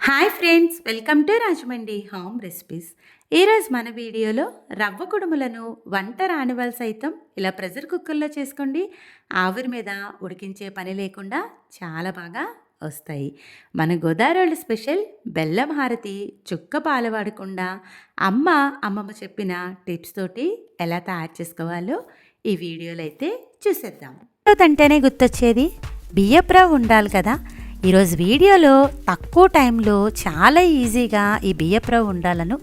Hi friends, welcome to Rajahmundry home recipes. ఈరోజు మన వీడియోలో రవ్వ కుడుములను వంట రాని వాళ్ళు సైతం ఇలా ప్రెషర్ కుక్కర్లో చేసుకోండి. ఆవిరి మీద ఉడికించే పని లేకుండా చాలా బాగా వస్తాయి. మన గోదావరి స్పెషల్ బెల్లం హారతి చుక్క పాలు వాడకుండా అమ్మమ్మ చెప్పిన టిప్స్ తోటి ఎలా తయారు చేసుకోవాలో ఈ వీడియోలో అయితే చూసేద్దాం. అంటేనే గుర్తొచ్చేది బియ్యపు రవ్వ ఉండాలి కదా. ఈరోజు వీడియోలో తక్కువ టైంలో చాలా ఈజీగా ఈ బియ్యపు రవ్వ ఉండాలను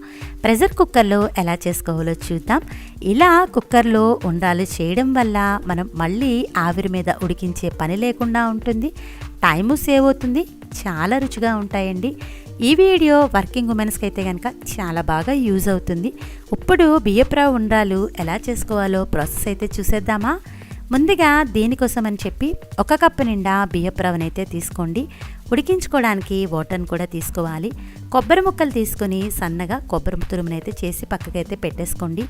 ప్రెషర్ కుక్కర్లో ఎలా చేసుకోవాలో చూద్దాం. ఇలా కుక్కర్లో ఉండాలి చేయడం వల్ల మనం మళ్ళీ ఆవిరి మీద ఉడికించే పని లేకుండా ఉంటుంది, టైము సేవ్ అవుతుంది, చాలా రుచిగా ఉంటాయండి. ఈ వీడియో వర్కింగ్ ఉమెన్స్కి అయితే కనుక చాలా బాగా యూజ్ అవుతుంది. ఇప్పుడు బియ్యపు రవ్వ ఉండాలు ఎలా చేసుకోవాలో ప్రాసెస్ అయితే చూసేద్దామా. ముందుగా దీనికోసం అని చెప్పి 1 కప్పు నిండా బియ్యపు రవ్వనైతే తీసుకోండి. ఉడికించుకోవడానికి వాటర్ని కూడా తీసుకోవాలి. కొబ్బరి ముక్కలు తీసుకొని సన్నగా కొబ్బరి తురుమునైతే చేసి పక్కకైతే పెట్టేసుకోండి.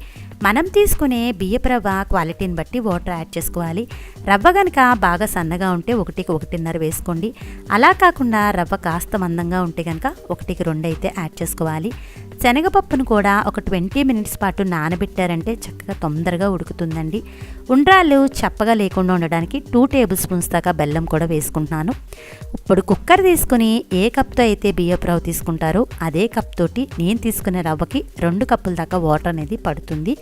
మనం తీసుకునే బియ్యపు రవ్వ క్వాలిటీని బట్టి వాటర్ యాడ్ చేసుకోవాలి. రవ్వ కనుక బాగా సన్నగా ఉంటే 1కి 1.5 వేసుకోండి. అలా కాకుండా రవ్వ కాస్త మందంగా ఉంటే కనుక 1కి 2 అయితే యాడ్ చేసుకోవాలి. శనగపప్పును కూడా ఒక 20 మినిట్స్ పాటు నానబెట్టారంటే చక్కగా తొందరగా ఉడుకుతుందండి. ఉండ్రాళ్ళు చప్పగా లేకుండా ఉండడానికి 2 టేబుల్ స్పూన్స్ దాకా బెల్లం కూడా వేసుకుంటున్నాను. ఇప్పుడు కుక్కర్ తీసుకుని ఏ కప్తో అయితే బియ్యపు రవ్వ తీసుకుంటారో అదే కప్ తోటి నేను తీసుకునే రవ్వకి 2 కప్పుల దాకా వాటర్ అనేది పడుతుంది.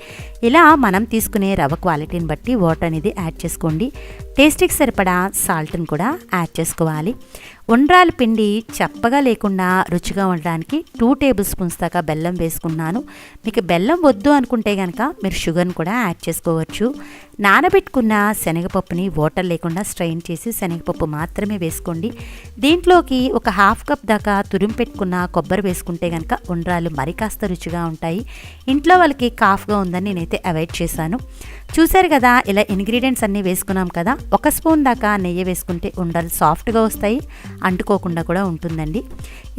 ఇలా మనం తీసుకునే రవ్వ క్వాలిటీని బట్టి వాటర్ అనేది యాడ్ చేసుకోండి. టేస్ట్కి సరిపడా సాల్ట్ని కూడా యాడ్ చేసుకోవాలి. ఉండ్రాల పిండి చప్పగా లేకుండా రుచిగా ఉండడానికి 2 టేబుల్ స్పూన్స్ దాకా బెల్లం వేసుకున్నాను. మీకు బెల్లం వద్దు అనుకుంటే కనుక మీరు షుగర్ని కూడా యాడ్ చేసుకోవచ్చు. నానబెట్టుకున్న శనగపప్పుని వాటర్ లేకుండా స్ట్రెయిన్ చేసి శనగపప్పు మాత్రమే వేసుకోండి. దీంట్లోకి ఒక 1/2 కప్ దాకా తురిమి పెట్టుకున్న కొబ్బరి వేసుకుంటే కనుక ఉండ్రాలు మరి కాస్త రుచిగా ఉంటాయి. ఇంట్లో వాళ్ళకి కాఫ్గా ఉందని నేనైతే అవాయిడ్ చేశాను. చూసారు కదా, ఇలా ఇంగ్రీడియంట్స్ అన్నీ వేసుకున్నాం కదా. 1 స్పూన్ దాకా నెయ్యి వేసుకుంటే ఉండ్రాలు సాఫ్ట్గా వస్తాయి, అంటుకోకుండా కూడా ఉంటుందండి.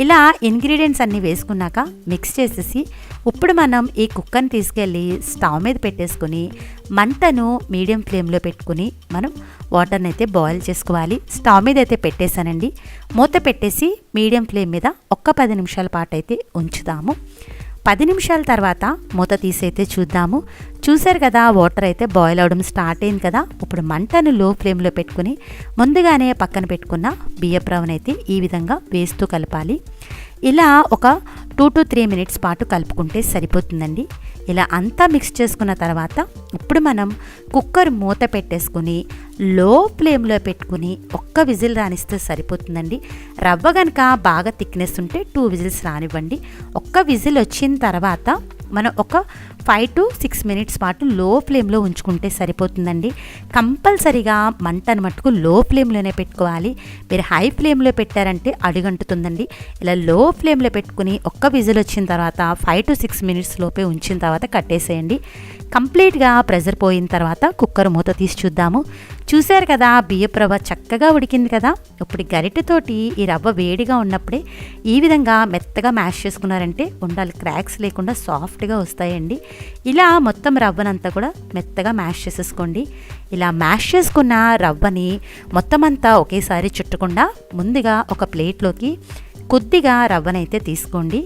ఇలా ఇంగ్రీడియంట్స్ అన్నీ వేసుకున్నాక మిక్స్ చేసేసి ఇప్పుడు మనం ఈ కుక్కర్ని తీసుకెళ్ళి స్టవ్ మీద పెట్టేసుకుని మంటను మీడియం ఫ్లేమ్లో పెట్టుకుని మనం వాటర్ని అయితే బాయిల్ చేసుకోవాలి. స్టవ్ మీద అయితే పెట్టేశానండి. మూత పెట్టేసి మీడియం ఫ్లేమ్ మీద 10 నిమిషాల పాటు అయితే ఉంచుదాము. 10 నిమిషాల తర్వాత మూత తీసైతే చూద్దాము. చూసారు కదా, వాటర్ అయితే బాయిల్ అవడం స్టార్ట్ అయింది కదా. ఇప్పుడు మంటను లో ఫ్లేమ్లో పెట్టుకుని ముందుగానే పక్కన పెట్టుకున్న బియ్యపు రవ్వనైతే ఈ విధంగా వేస్తూ కలపాలి. ఇలా ఒక 2 to 3 మినిట్స్ పాటు కలుపుకుంటే సరిపోతుందండి. ఇలా అంతా మిక్స్ చేసుకున్న తర్వాత ఇప్పుడు మనం కుక్కర్ మూత పెట్టేసుకుని లో ఫ్లేమ్లో పెట్టుకుని 1 విజిల్ రానిస్తే సరిపోతుందండి. రవ్వ కనుక బాగా థిక్నెస్ ఉంటే 2 విజిల్స్ రానివ్వండి. 1 విజిల్ వచ్చిన తర్వాత మనం ఒక 5 to 6 మినిట్స్ పాటు లో ఫ్లేమ్లో ఉంచుకుంటే సరిపోతుందండి. కంపల్సరీగా మంటను మట్టుకు లో ఫ్లేమ్లోనే పెట్టుకోవాలి. మీరు హై ఫ్లేమ్లో పెట్టారంటే అడుగంటుతుందండి. ఇలా లో ఫ్లేమ్లో పెట్టుకుని 1 విజిల్ వచ్చిన తర్వాత 5 to 6 మినిట్స్ లోపే ఉంచిన తర్వాత కట్టేసేయండి. కంప్లీట్గా ప్రెషర్ పోయిన తర్వాత కుక్కర్ మూత తీసి చూద్దాము. చూశారు కదా, బియ్యపు రవ్వ చక్కగా ఉడికింది కదా. ఇప్పుడు గరిటెతోటి ఈ రవ్వ వేడిగా ఉన్నప్పుడే ఈ విధంగా మెత్తగా మ్యాష్ చేసుకున్నారంటే ఉండాలి క్రాక్స్ లేకుండా సాఫ్ట్గా వస్తాయండి. ఇలా మొత్తం రవ్వనంతా కూడా మెత్తగా మ్యాష్ చేసేసుకోండి. ఇలా మ్యాష్ చేసుకున్న రవ్వని మొత్తం అంతా ఒకేసారి చుట్టకుండా ముందుగా ఒక ప్లేట్లోకి కొద్దిగా రవ్వనైతే తీసుకోండి.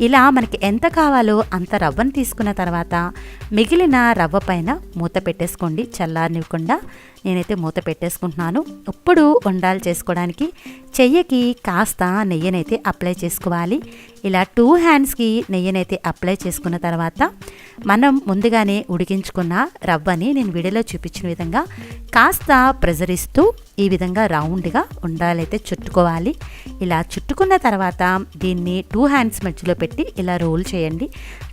ఇలా మనకి ఎంత కావాలో అంత రవ్వను తీసుకున్న తర్వాత మిగిలిన రవ్వ పైన మూత పెట్టేసుకోండి. చల్లారనివ్వకుండా నేనైతే మూత పెట్టేసుకుంటున్నాను. ఇప్పుడు ఉండాలు చేసుకోవడానికి చెయ్యికి కాస్త నెయ్యినైతే అప్లై చేసుకోవాలి. ఇలా 2 హ్యాండ్స్కి నెయ్యినైతే అప్లై చేసుకున్న తర్వాత మనం ముందుగానే ఉడికించుకున్న రవ్వని నేను వీడియోలో చూపించిన విధంగా కాస్త ప్రెజర్ ఇస్తూ ఈ విధంగా రౌండ్గా ఉండాలైతే చుట్టుకోవాలి. ఇలా చుట్టుకున్న తర్వాత దీన్ని 2 హ్యాండ్స్ మధ్యలో పెట్టి ఇలా రోల్ చేయండి.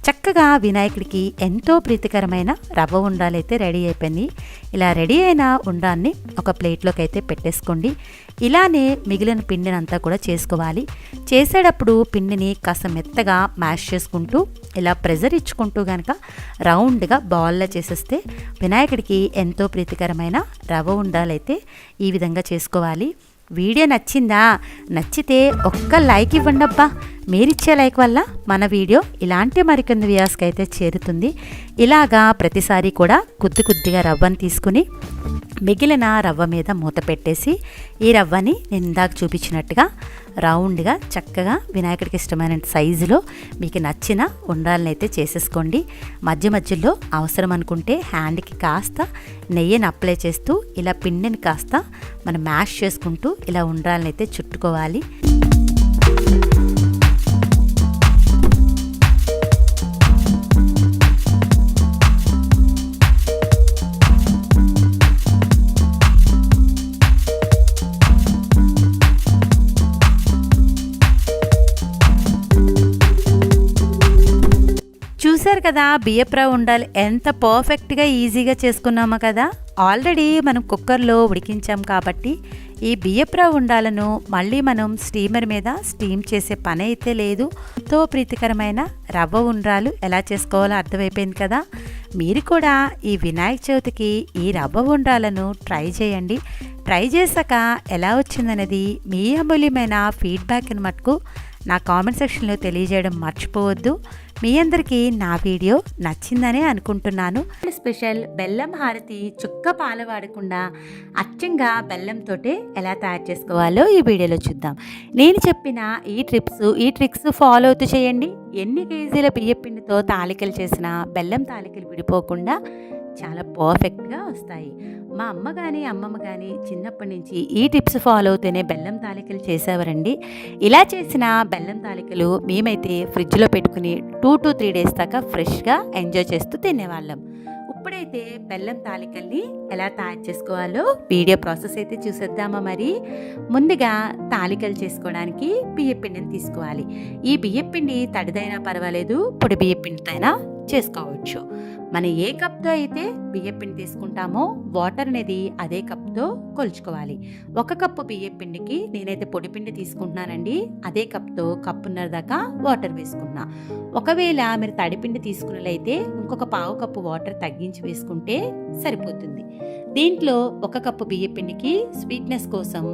చక్కగా వినాయకుడికి ఎంతో ప్రీతికరమైన రవ్వ ఉండాలైతే రెడీ అయిపోయింది. ఇలా రెడీ అయిన ఉండాన్ని ఒక ప్లేట్లోకి అయితే పెట్టేసుకోండి. ఇలానే మిగిలిన పిండిని అంతా కూడా చేసుకోవాలి. చేసేటప్పుడు పిండిని కాస్త మెత్తగా మ్యాష్ చేసుకుంటూ ఇలా ప్రెజర్ ఇచ్చుకుంటూ కనుక రౌండ్గా బాల్లా చేసేస్తే వినాయకుడికి ఎంతో ప్రీతికరమైన రవ్వ ఉండాలైతే ఈ విధంగా చేసుకోవాలి. వీడియో నచ్చిందా? నచ్చితే ఒక్క లైక్ ఇవ్వండి అబ్బా. మీరిచ్చే లైక్ వల్ల మన వీడియో ఇలాంటి మరికొన్ని వ్యూయర్స్కి అయితే చేరుతుంది. ఇలాగా ప్రతిసారి కూడా కొద్దిగా రవ్వను తీసుకుని మిగిలిన రవ్వ మీద మూత పెట్టేసి ఈ రవ్వని నేను ఇందాక చూపించినట్టుగా రౌండ్గా చక్కగా వినాయకుడికి ఇష్టమైన సైజులో మీకు నచ్చిన ఉండ్రాలను అయితే చేసేసుకోండి. మధ్య మధ్యలో అవసరం అనుకుంటే హ్యాండ్కి కాస్త నెయ్యిని అప్లై చేస్తూ ఇలా పిండిని కాస్త మనం మ్యాష్ చేసుకుంటూ ఇలా ఉండ్రాలను అయితే చుట్టుకోవాలి. చూసారు కదా, బియ్యప్రవ ఉండాలి ఎంత పర్ఫెక్ట్గా ఈజీగా చేసుకున్నామో కదా. ఆల్రెడీ మనం కుక్కర్లో ఉడికించాం కాబట్టి ఈ బియ్యప్రవ ఉండాలను మళ్ళీ మనం స్టీమర్ మీద స్టీమ్ చేసే పని అయితే లేదు. ఎంతో ప్రీతికరమైన రవ్వ ఉండ్రాలు ఎలా చేసుకోవాలో అర్థమైపోయింది కదా. మీరు కూడా ఈ వినాయక చవితికి ఈ రవ్వ ఉండ్రాలను ట్రై చేయండి. ట్రై చేశాక ఎలా వచ్చిందనేది మీ అమూల్యమైన ఫీడ్బ్యాక్ని మటుకు నా కామెంట్ సెక్షన్లో తెలియజేయడం మర్చిపోవద్దు. మీ అందరికీ నా వీడియో నచ్చిందనే అనుకుంటున్నాను. స్పెషల్ బెల్లం హారతి చుక్క పాలు వాడకుండా అచ్చంగా బెల్లంతో ఎలా తయారు చేసుకోవాలో ఈ వీడియోలో చూద్దాం. నేను చెప్పిన ఈ ట్రిక్స్ ఫాలో అవుతూ చేయండి. ఎన్ని కేజీల బియ్యపిండితో తాలికలు చేసినా బెల్లం తాలికలు విడిపోకుండా చాలా పర్ఫెక్ట్గా వస్తాయి. మా అమ్మ కానీ అమ్మమ్మ కానీ చిన్నప్పటి నుంచి ఈ టిప్స్ ఫాలో అవుతూనే బెల్లం తాలికలు చేసేవారండి. ఇలా చేసిన బెల్లం తాలికలు మేమైతే ఫ్రిడ్జ్లో పెట్టుకుని 2 to 3 days దాకా ఫ్రెష్గా ఎంజాయ్ చేస్తూ తినేవాళ్ళం. ఇప్పుడైతే బెల్లం తాలికల్ని ఎలా తయారు చేసుకోవాలో వీడియో ప్రాసెస్ అయితే చూసేద్దామా. మరి ముందుగా తాలికలు చేసుకోవడానికి బియ్యపిండిని తీసుకోవాలి. ఈ బియ్యపిండి తడిదైనా పర్వాలేదు, పొడి బియ్యపిండితో అయినా చేసుకోవచ్చు. మనం ఏ కప్తో అయితే బియ్యపిండి తీసుకుంటామో వాటర్ అనేది అదే కప్తో కొలుచుకోవాలి. 1 కప్పు బియ్యపిండికి నేనైతే పొడిపిండి తీసుకుంటున్నానండి. అదే కప్తో కప్పున్నర దాకా వాటర్ వేసుకున్నా. ఒకవేళ మీరు తడిపిండి తీసుకున్నట్లయితే ఇంకొక 1/2 కప్పు వాటర్ తగ్గించి వేసుకుంటే సరిపోతుంది. దీంట్లో 1 కప్పు బియ్యపిండికి స్వీట్నెస్ కోసం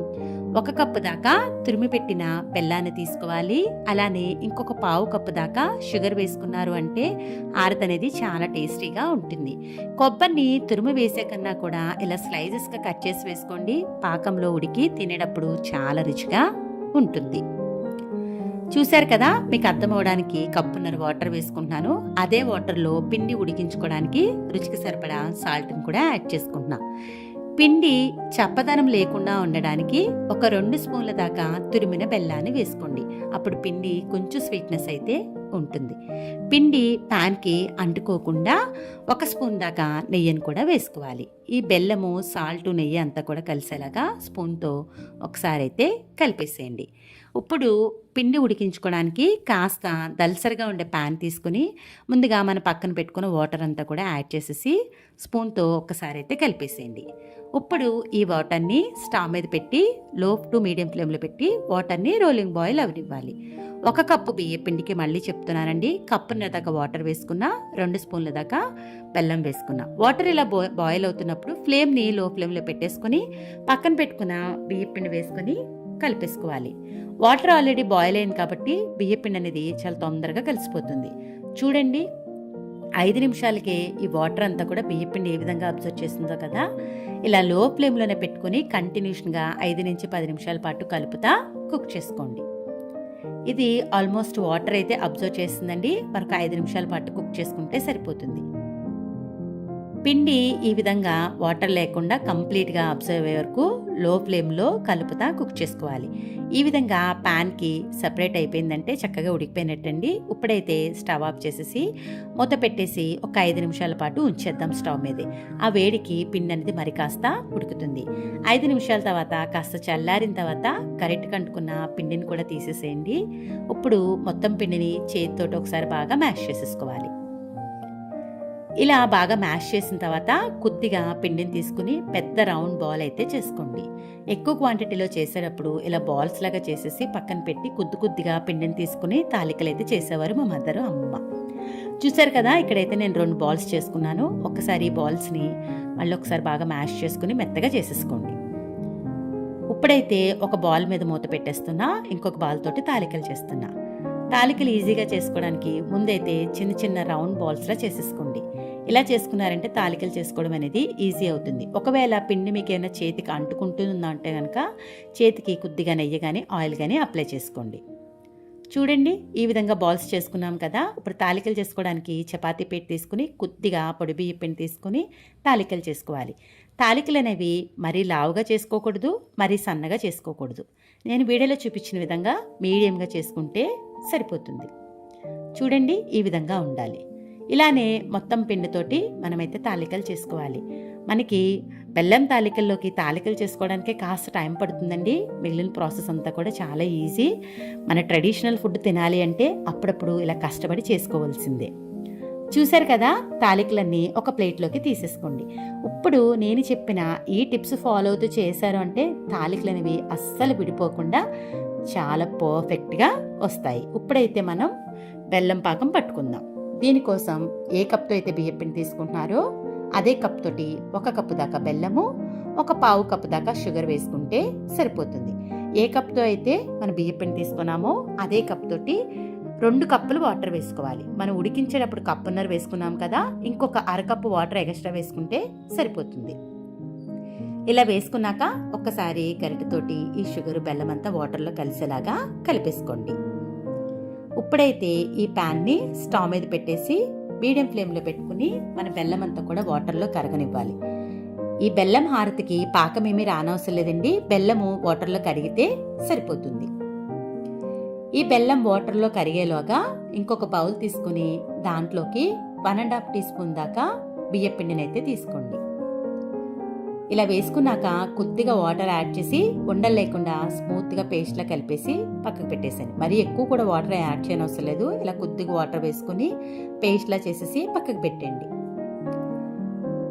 1 కప్పు దాకా తురిమి పెట్టిన బెల్లాన్ని తీసుకోవాలి. అలానే ఇంకొక 1/2 కప్పు దాకా షుగర్ వేసుకున్నారు అంటే హారతి అనేది చాలా టేస్టీగా ఉంటుంది. కొబ్బరిని తురిమి వేసే కన్నా కూడా ఇలా స్లైసెస్గా కట్ చేసి వేసుకోండి. పాకంలో ఉడికి తినేటప్పుడు చాలా రుచిగా ఉంటుంది. చూశారు కదా, మీకు అర్థమవడానికి కప్పున్నర వాటర్ వేసుకుంటున్నాను. అదే వాటర్లో పిండి ఉడికించుకోవడానికి రుచికి సరిపడా సాల్ట్ని కూడా యాడ్ చేసుకుంటున్నా. పిండి చప్పదనం లేకుండా ఉండడానికి ఒక 2 స్పూన్ల దాకా తురిమిన బెల్లాన్ని వేసుకోండి. అప్పుడు పిండి కొంచెం స్వీట్నెస్ అయితే ఉంటుంది. పిండి ప్యాన్కి అంటుకోకుండా 1 స్పూన్ దాకా నెయ్యిని కూడా వేసుకోవాలి. ఈ బెల్లము సాల్ట్ నెయ్యి అంతా కూడా కలిసేలాగా స్పూన్తో ఒకసారి అయితే కలిపేసేయండి. ఇప్పుడు పిండి ఉడికించుకోవడానికి కాస్త దల్సరిగా ఉండే ప్యాన్ తీసుకుని ముందుగా మన పక్కన పెట్టుకున్న వాటర్ అంతా కూడా యాడ్ చేసేసి స్పూన్తో ఒక్కసారి అయితే కలిపేసేయండి. ఇప్పుడు ఈ వాటర్ని స్టవ్ మీద పెట్టి లో టు మీడియం ఫ్లేమ్లో పెట్టి వాటర్ని రోలింగ్ బాయిల్ అవనివ్వాలి. 1 కప్పు బియ్యపిండికి మళ్ళీ చెప్తున్నానండి, కప్పున్నర దాకా వాటర్ వేసుకున్న, 2 స్పూన్ల దాకా బెల్లం వేసుకున్న. వాటర్ ఇలా బాయిల్ అవుతున్నప్పుడు ఫ్లేమ్ని లో ఫ్లేమ్లో పెట్టేసుకుని పక్కన పెట్టుకున్న బియ్యపిండి వేసుకొని కలిపేసుకోవాలి. వాటర్ ఆల్రెడీ బాయిల్ అయింది కాబట్టి బియ్యపిండి అనేది చాలా తొందరగా కలిసిపోతుంది. చూడండి, 5 నిమిషాలకే ఈ వాటర్ అంతా కూడా బియ్యపిండి ఏ విధంగా అబ్జర్వ్ చేస్తుందో కదా. ఇలా లో ఫ్లేమ్లోనే పెట్టుకుని కంటిన్యూషన్గా 5 నుంచి 10 నిమిషాల పాటు కలుపుతా కుక్ చేసుకోండి. ఇది ఆల్మోస్ట్ వాటర్ అయితే అబ్జర్వ్ చేస్తుందండి. మనకు 5 నిమిషాల పాటు కుక్ చేసుకుంటే సరిపోతుంది. పిండి ఈ విధంగా వాటర్ లేకుండా కంప్లీట్గా అబ్జర్వ్ అయ్యే వరకు లో ఫ్లేమ్లో కలుపుతా కుక్ చేసుకోవాలి. ఈ విధంగా ప్యాన్కి సపరేట్ అయిపోయిందంటే చక్కగా ఉడికిపోయినట్టండి. ఇప్పుడైతే స్టవ్ ఆఫ్ చేసేసి మూత పెట్టేసి ఒక 5 నిమిషాల పాటు ఉంచేద్దాం స్టవ్ మీదే. ఆ వేడికి పిండి అనేది మరి కాస్త ఉడుకుతుంది. 5 నిమిషాల తర్వాత కాస్త చల్లారిన తర్వాత కరెక్ట్గా అంటుకున్న పిండిని కూడా తీసేసేయండి. ఇప్పుడు మొత్తం పిండిని చేతితోటి ఒకసారి బాగా మ్యాష్ చేసేసుకోవాలి. ఇలా బాగా మ్యాష్ చేసిన తర్వాత కొద్దిగా పిండిని తీసుకుని పెద్ద రౌండ్ బాల్ అయితే చేసుకోండి. ఎక్కువ క్వాంటిటీలో చేసేటప్పుడు ఇలా బాల్స్ లాగా చేసేసి పక్కన పెట్టి కొద్దిగా పిండిని తీసుకుని తాలికలు అయితే చేసేవారు మా మదర్ అమ్మ. చూసారు కదా, ఇక్కడైతే నేను 2 బాల్స్ చేసుకున్నాను. ఒకసారి ఈ బాల్స్ని మళ్ళీ ఒకసారి బాగా మ్యాష్ చేసుకుని మెత్తగా చేసేసుకోండి. ఇప్పుడైతే ఒక బాల్ మీద మూత పెట్టేస్తున్నా, ఇంకొక బాల్ తోటి తాలికలు చేస్తున్నా. తాలికలు ఈజీగా చేసుకోవడానికి ముందైతే చిన్న చిన్న రౌండ్ బాల్స్లా చేసేసుకోండి. ఇలా చేసుకున్నారంటే తాలికలు చేసుకోవడం అనేది ఈజీ అవుతుంది. ఒకవేళ పిండి మీకు ఏమైనా చేతికి అంటుకుంటుందా అంటే కనుక చేతికి కొద్దిగా నెయ్యి కానీ ఆయిల్ కానీ అప్లై చేసుకోండి. చూడండి, ఈ విధంగా బాల్స్ చేసుకున్నాం కదా. ఇప్పుడు తాలికలు చేసుకోవడానికి చపాతీ పీట తీసుకుని కొద్దిగా పొడి బియ్య పిండి తీసుకుని తాలికలు చేసుకోవాలి. తాలికలు అనేవి మరీ లావుగా చేసుకోకూడదు, మరీ సన్నగా చేసుకోకూడదు. నేను వీడియోలో చూపించిన విధంగా మీడియంగా చేసుకుంటే సరిపోతుంది. చూడండి, ఈ విధంగా ఉండాలి. ఇలానే మొత్తం పిండితోటి మనమైతే తాలికలు చేసుకోవాలి. మనకి బెల్లం తాలికల్లోకి తాలికలు చేసుకోవడానికే కాస్త టైం పడుతుందండి. మిగిలిన ప్రాసెస్ అంతా కూడా చాలా ఈజీ. మన ట్రెడిషనల్ ఫుడ్ తినాలి అంటే అప్పుడప్పుడు ఇలా కష్టపడి చేసుకోవాల్సిందే. చూశారు కదా, తాలికలన్నీ ఒక ప్లేట్లోకి తీసేసుకోండి. ఇప్పుడు నేను చెప్పిన ఈ టిప్స్ ఫాలో అవుతూ చేశారు అంటే తాలికలు అనేవి అస్సలు విడిపోకుండా చాలా పర్ఫెక్ట్గా వస్తాయి. ఇప్పుడైతే మనం బెల్లం పాకం పట్టుకుందాం. దీనికోసం ఏ కప్తో అయితే బియ్యం పిండి తీసుకుంటున్నారో అదే కప్ తోటి 1 కప్పు దాకా బెల్లము, 1/4 కప్పు దాకా షుగర్ వేసుకుంటే సరిపోతుంది. ఏ కప్తో అయితే మనం బియ్యం పిండి తీసుకున్నామో అదే కప్ తోటి 2 కప్పులు వాటర్ వేసుకోవాలి. మనం ఉడికించేటప్పుడు 1.5 కప్పు వేసుకున్నాం కదా, ఇంకొక 1/2 కప్పు వాటర్ ఎక్స్ట్రా వేసుకుంటే సరిపోతుంది. ఇలా వేసుకున్నాక ఒక్కసారి గరిటెతోటి ఈ షుగర్ బెల్లం అంతా వాటర్లో కలిసేలాగా కలిపేసుకోండి. ఇప్పుడైతే ఈ ప్యాన్ని స్టవ్ మీద పెట్టేసి మీడియం ఫ్లేమ్లో పెట్టుకుని మన బెల్లం అంతా కూడా వాటర్లో కరగనివ్వాలి. ఈ బెల్లం హారతికి పాకం ఏమీ రానవసరం లేదండి, బెల్లము వాటర్లో కరిగితే సరిపోతుంది. ఈ బెల్లం వాటర్లో కరిగేలోగా ఇంకొక బౌల్ తీసుకుని దాంట్లోకి 1.5 టీ స్పూన్ దాకా బియ్యం పిండిని అయితే తీసుకోండి. ఇలా వేసుకున్నాక కొద్దిగా వాటర్ యాడ్ చేసి ఉండలు లేకుండా స్మూత్గా పేస్ట్లా కలిపేసి పక్కకు పెట్టేసాను. మరీ ఎక్కువ కూడా వాటర్ యాడ్ చేయనవసరం లేదు. ఇలా కొద్దిగా వాటర్ వేసుకుని పేస్ట్లా చేసేసి పక్కకు పెట్టండి.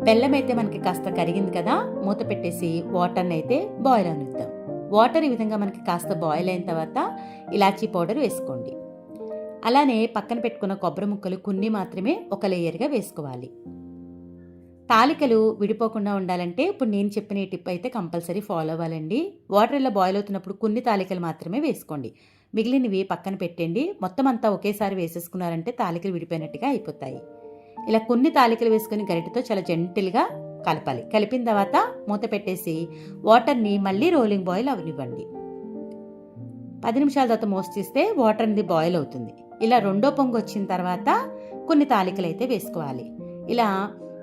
బెల్లం అయితే మనకి కాస్త కరిగింది కదా, మూత పెట్టేసి వాటర్ని అయితే బాయిల్ అవనిద్దాం. వాటర్ ఈ విధంగా మనకి కాస్త బాయిల్ అయిన తర్వాత ఇలాచీ పౌడర్ వేసుకోండి. అలానే పక్కన పెట్టుకున్న కొబ్బరి ముక్కలు కొన్ని మాత్రమే ఒక లేయర్గా వేసుకోవాలి. తాలికలు విడిపోకుండా ఉండాలంటే ఇప్పుడు నేను చెప్పిన ఈ టిప్ అయితే కంపల్సరీ ఫాలో అవ్వాలండి. వాటర్ ఇలా బాయిల్ అవుతున్నప్పుడు కొన్ని తాలికలు మాత్రమే వేసుకోండి, మిగిలినవి పక్కన పెట్టండి. మొత్తం అంతా ఒకేసారి వేసేసుకున్నారంటే తాలికలు విడిపోయినట్టుగా అయిపోతాయి. ఇలా కొన్ని తాలికలు వేసుకుని గరిటెతో చాలా జెంటిల్గా కలపాలి. కలిపిన తర్వాత మూత పెట్టేసి వాటర్ని మళ్ళీ రోలింగ్ బాయిల్ అవనివ్వండి. 10 నిమిషాల తర్వాత మూసి తీస్తే వాటర్ అనేది బాయిల్ అవుతుంది. ఇలా రెండో పొంగు వచ్చిన తర్వాత కొన్ని తాలికలు అయితే వేసుకోవాలి. ఇలా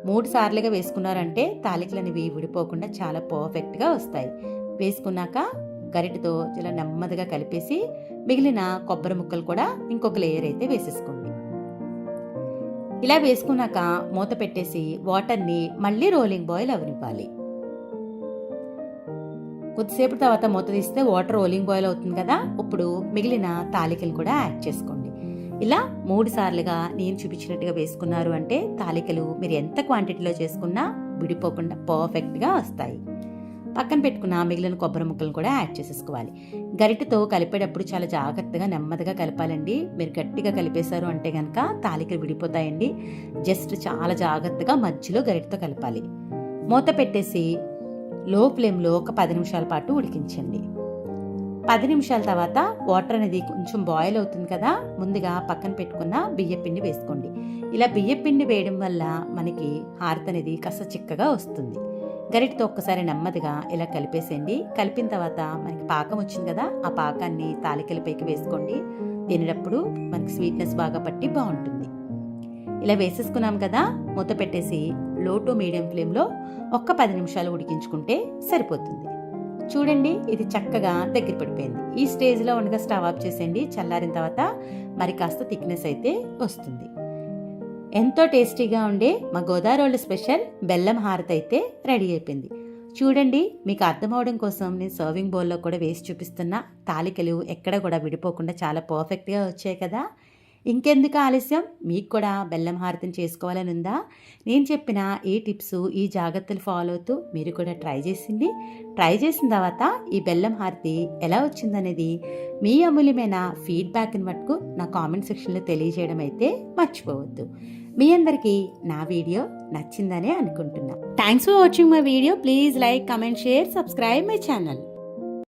3 సార్లుగా వేసుకున్నారంటే తాలికలు అనేవి విడిపోకుండా చాలా పర్ఫెక్ట్గా వస్తాయి. వేసుకున్నాక గరిటెతో ఇలా నెమ్మదిగా కలిపేసి మిగిలిన కొబ్బరి ముక్కలు కూడా ఇంకొక లేయర్ అయితే వేసేసుకోండి. ఇలా వేసుకున్నాక మూత పెట్టేసి వాటర్ని మళ్ళీ రోలింగ్ బాయిల్ అవనివ్వాలి. కొద్దిసేపు తర్వాత మూత తీస్తే వాటర్ రోలింగ్ బాయిల్ అవుతుంది కదా, ఇప్పుడు మిగిలిన తాలికలు కూడా యాడ్ చేసుకోండి. ఇలా 3 సార్లుగా నేను చూపించినట్టుగా వేసుకున్నారు అంటే తాలికలు మీరు ఎంత క్వాంటిటీలో చేసుకున్నా విడిపోకుండా పర్ఫెక్ట్గా వస్తాయి. పక్కన పెట్టుకున్న మిగిలిన కొబ్బరి ముక్కలను కూడా యాడ్ చేసేసుకోవాలి. గరిటెతో కలిపేటప్పుడు చాలా జాగ్రత్తగా నెమ్మదిగా కలపాలండి. మీరు గట్టిగా కలిపేశారు అంటే కనుక తాలికలు విడిపోతాయండి. జస్ట్ చాలా జాగ్రత్తగా మధ్యలో గరిటెతో కలపాలి. మూత పెట్టేసి లో ఫ్లేమ్లో ఒక 10 నిమిషాల పాటు ఉడికించండి. 10 నిమిషాల తర్వాత వాటర్ అనేది కొంచెం బాయిల్ అవుతుంది కదా, ముందుగా పక్కన పెట్టుకున్న బియ్యం పిండి వేసుకోండి. ఇలా బియ్యం పిండి వేయడం వల్ల మనకి హారతి అనేది కాస్త చిక్కగా వస్తుంది. గరిటెతో ఒక్కసారి నెమ్మదిగా ఇలా కలిపేసేయండి. కలిపిన తర్వాత మనకి పాకం వచ్చింది కదా, ఆ పాకాన్ని తాలికలపైకి వేసుకోండి. తినేటప్పుడు మనకి స్వీట్నెస్ బాగా పట్టి బాగుంటుంది. ఇలా వేసేసుకున్నాం కదా, మూత పెట్టేసి లో టు మీడియం ఫ్లేమ్లో ఒక్క 10 నిమిషాలు ఉడికించుకుంటే సరిపోతుంది. చూడండి, ఇది చక్కగా దగ్గర పడిపోయింది. ఈ స్టేజ్లో ఉండగా స్టవ్ ఆఫ్ చేసేయండి. చల్లారిన తర్వాత మరి కాస్త థిక్నెస్ అయితే వస్తుంది. ఎంతో టేస్టీగా ఉండే మా గోదావరి స్పెషల్ బెల్లం హారతి అయితే రెడీ అయిపోయింది. చూడండి, మీకు అర్థమవడం కోసం నేను సర్వింగ్ బౌల్లో కూడా వేసి చూపిస్తున్నా. తాలికలు ఎక్కడ కూడా విడిపోకుండా చాలా పర్ఫెక్ట్గా వచ్చాయి కదా. ఇంకెందుకు ఆలస్యం, మీకు కూడా బెల్లం హారతిని చేసుకోవాలని ఉందా? నేను చెప్పిన ఈ టిప్స్, ఈ జాగ్రత్తలు ఫాలో అవుతూ మీరు కూడా ట్రై చేసిన తర్వాత ఈ బెల్లం హారతి ఎలా వచ్చిందనేది మీ అమూల్యమైన ఫీడ్బ్యాక్ని మటుకు నా కామెంట్ సెక్షన్లో తెలియజేయడం అయితే మర్చిపోవద్దు. మీ అందరికీ నా వీడియో నచ్చిందనే అనుకుంటున్నా. Thanks for watching my video. Please like, comment, share, subscribe my channel.